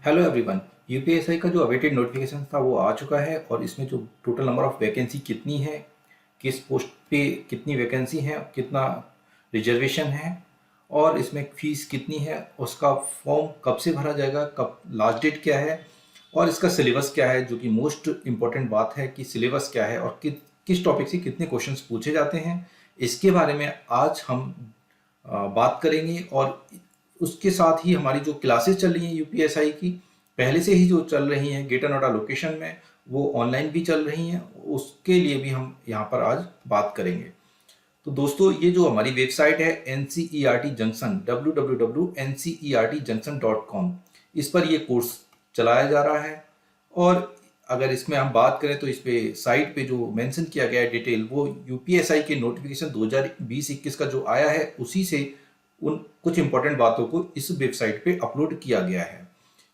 Hello everyone. UPSI का जो awaited notification था वो आ चुका है और इसमें जो टोटल नंबर ऑफ वैकेंसी कितनी है, किस पोस्ट पे कितनी वैकेंसी है, कितना रिजर्वेशन है और इसमें फीस कितनी है, उसका फॉर्म कब से भरा जाएगा, कब लास्ट डेट क्या है और इसका सिलेबस क्या है, जो कि मोस्ट इम्पॉर्टेंट बात है कि सिलेबस क्या है और किस टॉपिक से कितने क्वेश्चंस पूछे जाते हैं, इसके बारे में आज हम बात करेंगे। और उसके साथ ही हमारी जो क्लासेस चल रही हैं यूपीएसआई की, पहले से ही जो चल रही हैं गेट नोडा लोकेशन में, वो ऑनलाइन भी चल रही हैं, उसके लिए भी हम यहाँ पर आज बात करेंगे। तो दोस्तों, ये जो हमारी वेबसाइट है NCERT जंक्शन www.ncert junction.com, इस पर ये कोर्स चलाया जा रहा है। और अगर इसमें हम बात करें तो इस पे साइट पे जो मेंशन किया गया है डिटेल, वो यूपीएसआई के नोटिफिकेशन 2020-21 का जो आया है उसी से उन कुछ इंपॉर्टेंट बातों को इस वेबसाइट पे अपलोड किया गया है।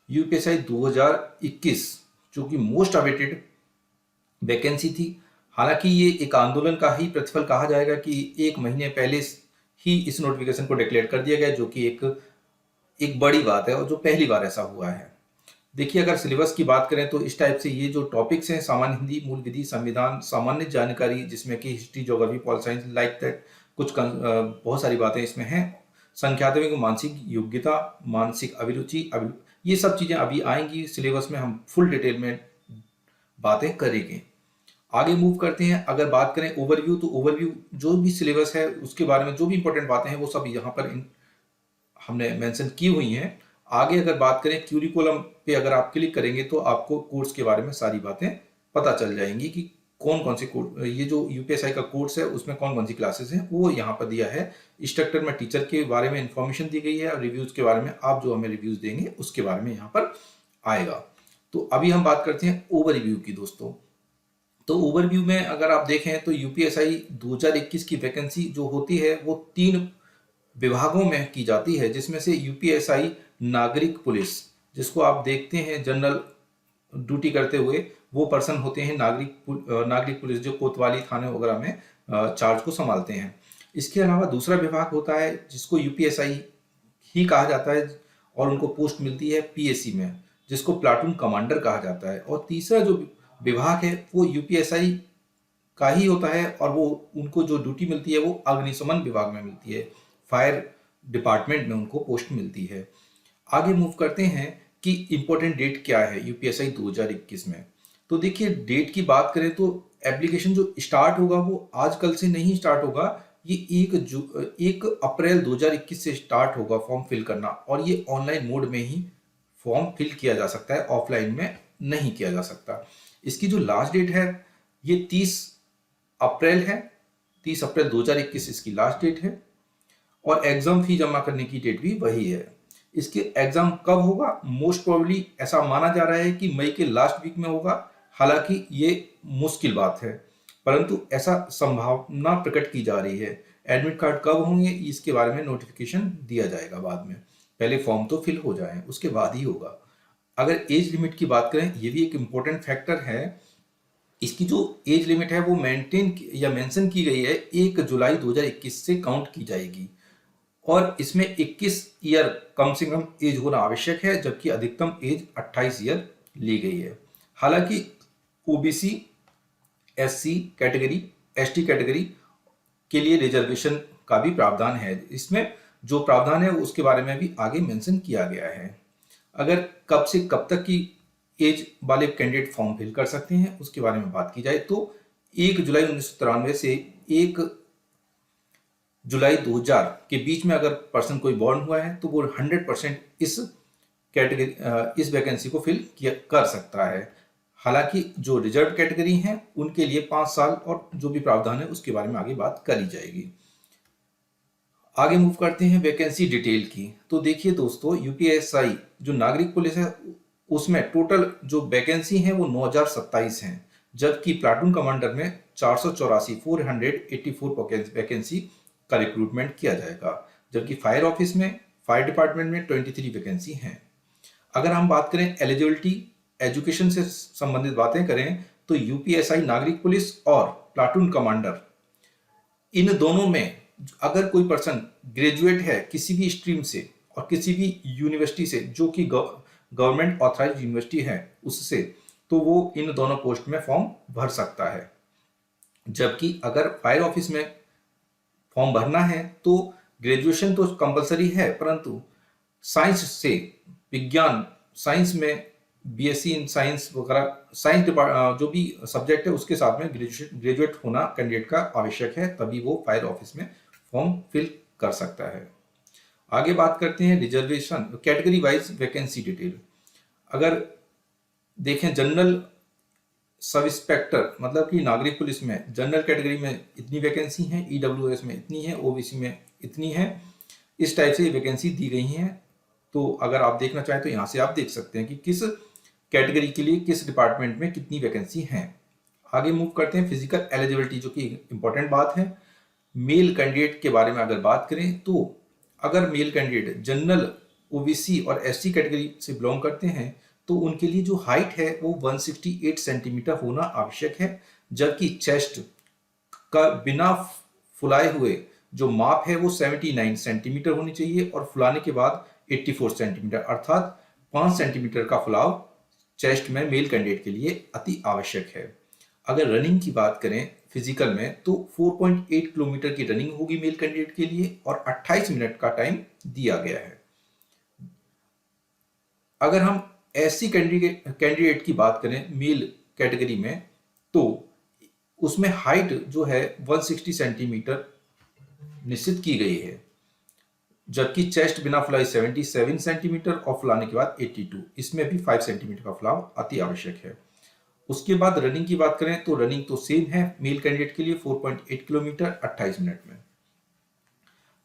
यूपीएसआई 2021 जो कि मोस्ट अवेटेड वैकेंसी थी, हालांकि ये एक आंदोलन का ही प्रतिफल कहा जाएगा कि एक महीने पहले ही इस नोटिफिकेशन को डिक्लेयर कर दिया गया, जो कि एक बड़ी बात है और जो पहली बार ऐसा हुआ है। देखिए, अगर सिलेबस की बात करें तो इस टाइप से ये जो टॉपिक्स हैं, सामान्य हिंदी, मूल विधि, संविधान, सामान्य जानकारी जिसमें कि history, geography, pol science, like that, बहुत सारी बातें इसमें हैं। संख्यात्मक में मानसिक योग्यता, मानसिक अभिरुचि, ये सब चीज़ें अभी आएंगी सिलेबस में, हम फुल डिटेल में बातें करेंगे। आगे मूव करते हैं। अगर बात करें ओवरव्यू, तो ओवरव्यू जो भी सिलेबस है उसके बारे में जो भी इंपॉर्टेंट बातें हैं वो सब यहाँ पर हमने मेंशन की हुई हैं। आगे अगर बात करें क्यूरिकुलम पे, अगर आप क्लिक करेंगे तो आपको कोर्स के बारे में सारी बातें पता चल जाएंगी कि कौन कौन सी कोर्स, ये जो यूपीएसआई का कोर्स है उसमें कौन कौन सी क्लासेस हैं वो यहाँ पर दिया है। स्ट्रक्चर में टीचर के बारे में इंफॉर्मेशन दी गई है और रिव्यूज के बारे में आप जो हमें रिव्यूज देंगे उसके बारे में यहाँ पर आएगा। तो अभी हम बात करते हैं ओवरव्यू की दोस्तों। तो ओवरव्यू में अगर आप देखें तो यूपीएसआई 2021 की वैकेंसी जो होती है वो 3 विभागों में की जाती है, जिसमें से यूपीएसआई नागरिक पुलिस, जिसको आप देखते हैं जनरल ड्यूटी करते हुए, वो पर्सन होते हैं नागरिक पुलिस, जो कोतवाली थाने वगैरह में चार्ज को संभालते हैं। इसके अलावा दूसरा विभाग होता है जिसको यूपीएसआई ही कहा जाता है और उनको पोस्ट मिलती है पीएसी में, जिसको प्लाटून कमांडर कहा जाता है। और तीसरा जो विभाग है वो यूपीएसआई का ही होता है और वो उनको जो ड्यूटी मिलती है वो अग्निशमन विभाग में मिलती है, फायर डिपार्टमेंट में उनको पोस्ट मिलती है। आगे मूव करते हैं कि इंपॉर्टेंट डेट क्या है यूपीएसआई 2021 में। तो देखिए, डेट की बात करें तो एप्लीकेशन जो स्टार्ट होगा वो आजकल से नहीं स्टार्ट होगा, ये 1 अप्रैल 2021 से स्टार्ट होगा फॉर्म फिल करना, और ये ऑनलाइन मोड में ही फॉर्म फिल किया जा सकता है, ऑफलाइन में नहीं किया जा सकता। इसकी जो लास्ट डेट है ये 30 अप्रैल है, 30 अप्रैल 2021 इसकी लास्ट डेट है। और एग्जाम फी जमा करने की डेट भी वही है। इसके एग्जाम कब होगा, मोस्ट प्रोबेबली ऐसा माना जा रहा है कि मई के लास्ट वीक में होगा। हालांकि ये मुश्किल बात है, परंतु ऐसा संभावना प्रकट की जा रही है। एडमिट कार्ड कब होंगे इसके बारे में नोटिफिकेशन दिया जाएगा बाद में, पहले फॉर्म तो फिल हो जाए उसके बाद ही होगा। अगर एज लिमिट की बात करें, ये भी एक इम्पोर्टेंट फैक्टर है। इसकी जो एज लिमिट है वो मेंशन की गई है 1 जुलाई 2021 से काउंट की जाएगी, और इसमें 21 ईयर कम से कम एज होना आवश्यक है, जबकि अधिकतम एज 28 ईयर ली गई है। हालांकि OBC, SC category, ST category के लिए रिजर्वेशन का भी प्रावधान है। इसमें जो प्रावधान है उसके बारे में भी आगे मेंशन किया गया है। अगर कब से कब तक की एज वाले कैंडिडेट फॉर्म फिल कर सकते हैं उसके बारे में बात की जाए तो 1 जुलाई 1993 से 1 जुलाई 2000 के बीच में अगर पर्सन कोई बॉर्न हुआ है तो वो 100% इस वैकेंसी को फिल कर सकता है। हालांकि जो रिजर्व कैटेगरी हैं उनके लिए 5 साल और जो भी प्रावधान है उसके बारे में आगे बात करी जाएगी। आगे मूव करते हैं वैकेंसी डिटेल की। तो देखिए दोस्तों, यूपीएसआई जो नागरिक पुलिस है उसमें टोटल जो वैकेंसी है वो 9027 हैं, जबकि प्लाटून कमांडर में 484 वैकेंसी का रिक्रूटमेंट किया जाएगा, जबकि फायर ऑफिस में, फायर डिपार्टमेंट में 23 वैकेंसी हैं। अगर हम बात करें एलिजिबिलिटी, एजुकेशन से संबंधित बातें करें तो यूपीएसआई नागरिक पुलिस और प्लाटून कमांडर, इन दोनों में अगर कोई पर्सन ग्रेजुएट है किसी भी स्ट्रीम से और किसी भी यूनिवर्सिटी से जो कि गवर्नमेंट ऑथराइज्ड यूनिवर्सिटी है उससे, तो वो इन दोनों पोस्ट में फॉर्म भर सकता है। जबकि अगर फायर ऑफिस में फॉर्म भरना है तो ग्रेजुएशन तो कंपलसरी है, परंतु साइंस से, विज्ञान साइंस में बीएससी इन साइंस वगैरह, साइंस जो भी सब्जेक्ट है उसके साथ में ग्रेजुएट होना कैंडिडेट का आवश्यक है, तभी वो फायर ऑफिस में फॉर्म फिल कर सकता है। आगे बात करते हैं reservation category wise vacancy detail. अगर देखें जनरल सब इंस्पेक्टर मतलब कि नागरिक पुलिस में जनरल कैटेगरी में इतनी वैकेंसी है, ईडब्ल्यूएस में इतनी है, ओबीसी में इतनी है, इस टाइप से वैकेंसी दी गई हैं। तो अगर आप देखना चाहें तो यहाँ से आप देख सकते हैं कि किस कैटेगरी के लिए किस डिपार्टमेंट में कितनी वैकेंसी हैं। आगे मूव करते हैं फिजिकल एलिजिबिलिटी, जो कि इंपॉर्टेंट बात है। मेल कैंडिडेट के बारे में अगर बात करें तो अगर मेल कैंडिडेट जनरल, ओबीसी और एससी कैटेगरी से बिलोंग करते हैं तो उनके लिए जो हाइट है वो 168 सेंटीमीटर होना आवश्यक है, जबकि चेस्ट का बिना फुलाए हुए जो माप है वो 79 सेंटीमीटर होनी चाहिए और फुलाने के बाद 84 सेंटीमीटर, अर्थात 5 सेंटीमीटर का फुलाव चेस्ट में मेल कैंडिडेट के लिए अति आवश्यक है। अगर रनिंग की बात करें फिजिकल में तो 4.8 किलोमीटर की रनिंग होगी मेल कैंडिडेट के लिए और 28 मिनट का टाइम दिया गया है। अगर हम एससी कैंडिडेट की बात करें मेल कैटेगरी में तो उसमें हाइट जो है 160 सेंटीमीटर निश्चित की गई है, जबकि चेस्ट बिना फुलाई 77 सेंटीमीटर और फुलाने के बाद 82, इसमें भी 5 सेंटीमीटर का फुलाव अति आवश्यक है। उसके बाद रनिंग की बात करें तो रनिंग तो सेम है मेल कैंडिडेट के लिए 4.8 किलोमीटर 28 मिनट में।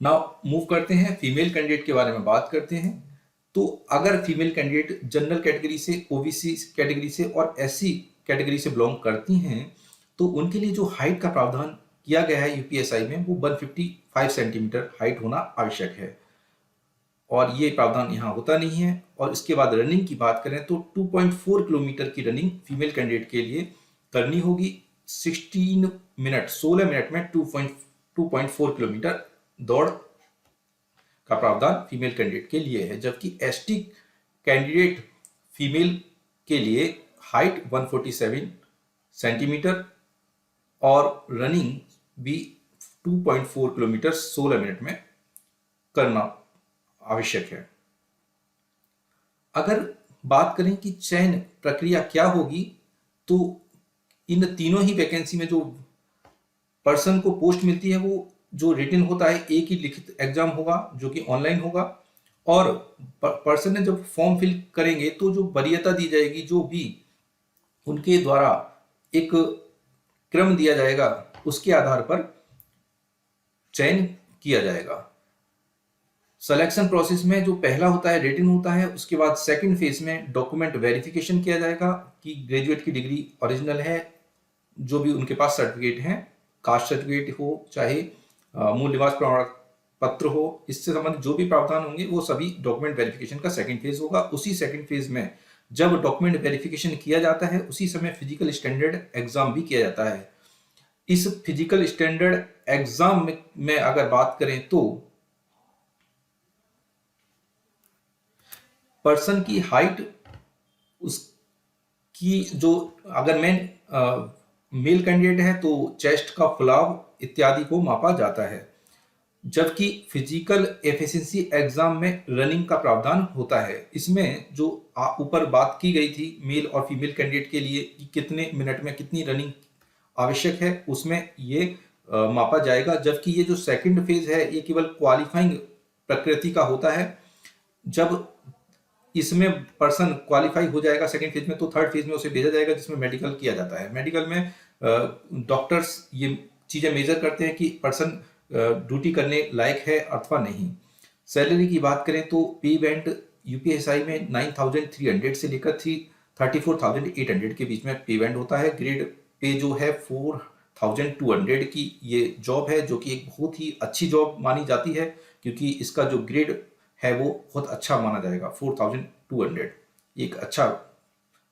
नाउ मूव करते हैं फीमेल कैंडिडेट के बारे में बात करते हैं। तो अगर फीमेल कैंडिडेट जनरल कैटेगरी से, ओबीसी कैटेगरी से और एससी कैटेगरी से बिलोंग करती हैं तो उनके लिए जो हाइट का प्रावधान किया गया है यूपीएसआई में वो 155 सेंटीमीटर हाइट होना आवश्यक है और ये प्रावधान यहाँ होता नहीं है। और इसके बाद रनिंग की बात करें तो 2.4 किलोमीटर की रनिंग फीमेल कैंडिडेट के लिए करनी होगी। 16 मिनट में 2.4 किलोमीटर दौड़ का प्रावधान फीमेल कैंडिडेट के लिए है, जबकि एसटी कैंडिडेट फीमेल के लिए हाइट 147 सेंटीमीटर और रनिंग भी 2.4 किलोमीटर 16 मिनट में करना आवश्यक है। अगर बात करें कि चयन प्रक्रिया क्या होगी तो इन तीनों ही वैकेंसी में जो पर्सन को पोस्ट मिलती है वो जो रिटन होता है एक ही लिखित एग्जाम होगा जो कि ऑनलाइन होगा और पर्सन ने जब फॉर्म फिल करेंगे तो जो वरीयता दी जाएगी, जो भी उनके द्वारा एक क्रम दिया जाएगा उसके आधार पर चयन किया जाएगा। सिलेक्शन प्रोसेस में जो पहला होता है रिटन होता है, उसके बाद सेकंड फेज में डॉक्यूमेंट वेरिफिकेशन किया जाएगा कि ग्रेजुएट की डिग्री ओरिजिनल है, जो भी उनके पास सर्टिफिकेट है, कास्ट सर्टिफिकेट हो चाहे मूल निवास प्रमाण पत्र हो, इससे संबंधित जो भी प्रावधान होंगे वो सभी डॉक्यूमेंट वेरिफिकेशन का सेकंड फेज होगा। उसी सेकंड फेज में जब डॉक्यूमेंट वेरिफिकेशन किया जाता है उसी समय फिजिकल स्टैंडर्ड एग्जाम भी किया जाता है। इस फिजिकल स्टैंडर्ड एग्जाम में अगर बात करें तो पर्सन की हाइट, उसकी जो अगर मेल कैंडिडेट है तो चेस्ट का फुलाव इत्यादि को मापा जाता है, जबकि फिजिकल एफिशिएंसी एग्जाम में रनिंग का प्रावधान होता है। इसमें जो ऊपर बात की गई थी मेल और फीमेल कैंडिडेट के लिए कि कितने मिनट में कितनी रनिंग आवश्यक है उसमें ये मापा जाएगा, जबकि ये जो सेकंड फेज है ये केवल क्वालिफाइंग प्रकृति का होता है। जब इसमें पर्सन क्वालिफाई हो जाएगा सेकंड फेज में तो थर्ड फेज में उसे भेजा जाएगा जिसमें मेडिकल किया जाता है। मेडिकल में डॉक्टर्स ये चीजें मेजर करते हैं कि पर्सन ड्यूटी करने लायक है अथवा नहीं। सैलरी की बात करें तो पे बैंड यूपीएसआई में 9,300 से लेकर 34,800 के बीच में पे बैंड होता है। ग्रेड पे जो है 4,200 की ये जॉब है, जो कि एक बहुत ही अच्छी जॉब मानी जाती है क्योंकि इसका जो ग्रेड है वो बहुत अच्छा माना जाएगा। 4,200 एक अच्छा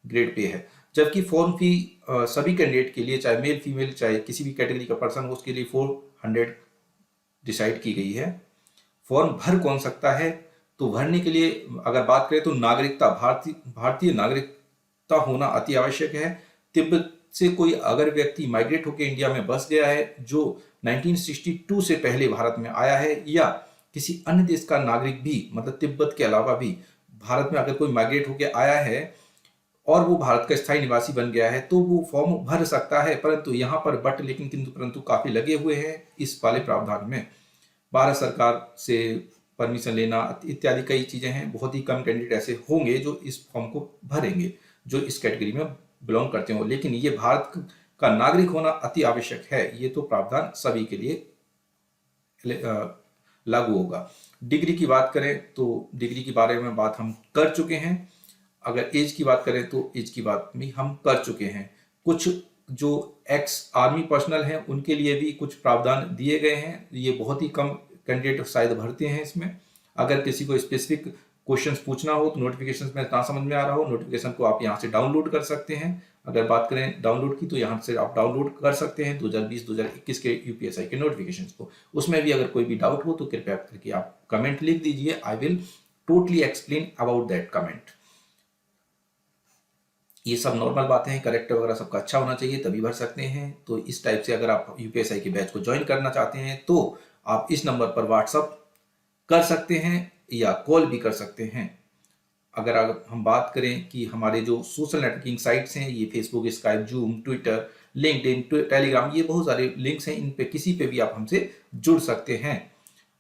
ग्रेड पे है, जबकि फॉर्म फी सभी कैंडिडेट के लिए चाहे मेल फीमेल चाहे किसी भी कैटेगरी का पर्सन हो उसके लिए 400 डिसाइड की गई है। फॉर्म भर कौन सकता है तो भरने के लिए अगर बात करें तो नागरिकता, भारतीय नागरिकता होना अति आवश्यक है। तिब्बत से कोई अगर व्यक्ति माइग्रेट होकर इंडिया में बस गया है, जो 1962 से पहले भारत में आया है, या किसी अन्य देश का नागरिक भी, मतलब तिब्बत के अलावा भी भारत में अगर कोई माइग्रेट होकर आया है और वो भारत का स्थायी निवासी बन गया है, तो वो फॉर्म भर सकता है। परंतु यहाँ पर बट, लेकिन, किंतु, परंतु काफी लगे हुए हैं इस वाले प्रावधान में। भारत सरकार से परमिशन लेना इत्यादि कई चीजें हैं। बहुत ही कम कैंडिडेट ऐसे होंगे जो इस फॉर्म को भरेंगे, जो इस कैटेगरी में बिलोंग करते हो। लेकिन ये भारत का नागरिक होना अति आवश्यक है। ये तो प्रावधान सभी के लिए लागू होगा। डिग्री की बात करें तो डिग्री के बारे में बात हम कर चुके हैं। अगर एज की बात करें तो एज की बात भी हम कर चुके हैं। कुछ जो एक्स आर्मी पर्सनल हैं उनके लिए भी कुछ प्रावधान दिए गए हैं। ये बहुत ही कम कैंडिडेट शायद भरते हैं इसमें। अगर किसी को स्पेसिफिक क्वेश्चंस पूछना हो तो नोटिफिकेशन में ना समझ में आ रहा हो, नोटिफिकेशन को आप यहाँ से डाउनलोड कर सकते हैं। अगर बात करें डाउनलोड की तो यहाँ से आप डाउनलोड कर सकते हैं 2020-2021 के यूपीएसआई के नोटिफिकेशंस को। उसमें भी अगर कोई भी डाउट हो तो कृपया करके आप कमेंट लिख दीजिए। I will totally explain about that comment. ये सब नॉर्मल बातें हैं। करेक्टर वगैरह सबका अच्छा होना चाहिए तभी भर सकते हैं। तो इस टाइप से अगर आप यूपीएसआई के बैच को ज्वाइन करना चाहते हैं तो आप इस नंबर पर व्हाट्सअप कर सकते हैं या कॉल भी कर सकते हैं। अगर हम बात करें कि हमारे जो सोशल नेटवर्किंग साइट्स हैं, ये Facebook, Skype, zoom, Twitter, LinkedIn, Telegram, ये बहुत सारे लिंक्स हैं। इन पे किसी पे भी आप हमसे जुड़ सकते हैं।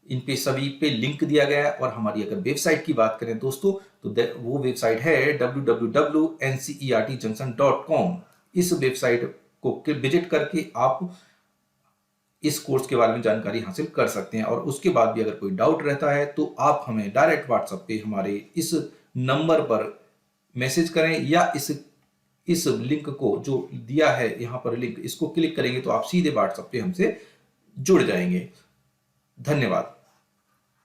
इन पे सभी पे लिंक दिया गया है। और हमारी अगर वेबसाइट की बात करें दोस्तों तो वो वेबसाइट है www.ncertjunction.com। इस वेबसाइट को विजिट करके आप इस कोर्स के बारे में जानकारी हासिल कर सकते हैं। और उसके बाद भी अगर कोई डाउट रहता है तो आप हमें डायरेक्ट व्हाट्सएप पे हमारे इस नंबर पर मैसेज करें, या इस लिंक को जो दिया है यहाँ पर लिंक, इसको क्लिक करेंगे तो आप सीधे व्हाट्सएप पे हमसे जुड़ जाएंगे। धन्यवाद।